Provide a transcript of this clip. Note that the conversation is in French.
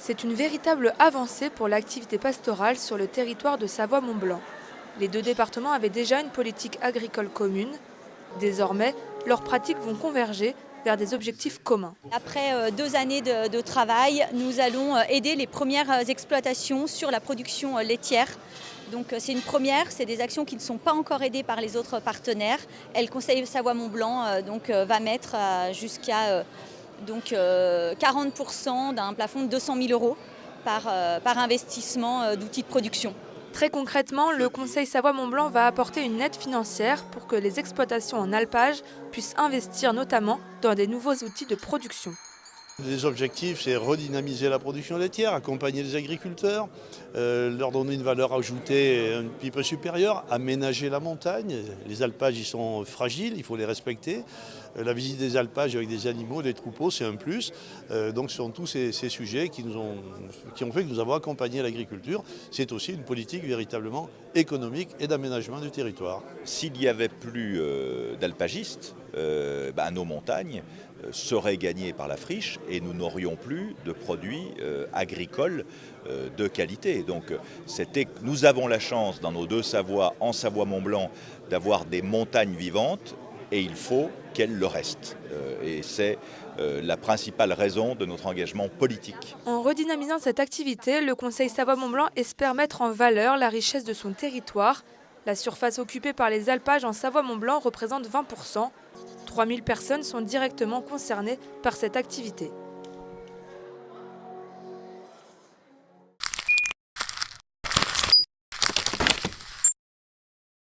C'est une véritable avancée pour l'activité pastorale sur le territoire de Savoie-Mont-Blanc. Les deux départements avaient déjà une politique agricole commune. Désormais, leurs pratiques vont converger vers des objectifs communs. Après 2 années de travail, nous allons aider les premières exploitations sur la production laitière. Donc c'est une première, c'est des actions qui ne sont pas encore aidées par les autres partenaires. Et le Conseil Savoie-Mont-Blanc va mettre jusqu'à 40% d'un plafond de 200 000 euros par investissement d'outils de production. Très concrètement, le Conseil Savoie-Mont-Blanc va apporter une aide financière pour que les exploitations en alpage puissent investir notamment dans des nouveaux outils de production. Les objectifs, c'est redynamiser la production laitière, accompagner les agriculteurs, leur donner une valeur ajoutée un petit peu supérieure, aménager la montagne. Les alpages, ils sont fragiles, il faut les respecter. La visite des alpages avec des animaux, des troupeaux, c'est un plus. Donc ce sont tous ces sujets qui ont fait que nous avons accompagné l'agriculture. C'est aussi une politique véritablement économique et d'aménagement du territoire. S'il n'y avait plus d'alpagistes, nos montagnes seraient gagnées par la friche et nous n'aurions plus de produits agricoles de qualité. Donc nous avons la chance dans nos deux Savoies, en Savoie-Mont-Blanc, d'avoir des montagnes vivantes et il faut qu'elles le restent. Et c'est la principale raison de notre engagement politique. En redynamisant cette activité, le Conseil Savoie-Mont-Blanc espère mettre en valeur la richesse de son territoire. La surface occupée par les alpages en Savoie-Mont-Blanc représente 20%. 3000 personnes sont directement concernées par cette activité.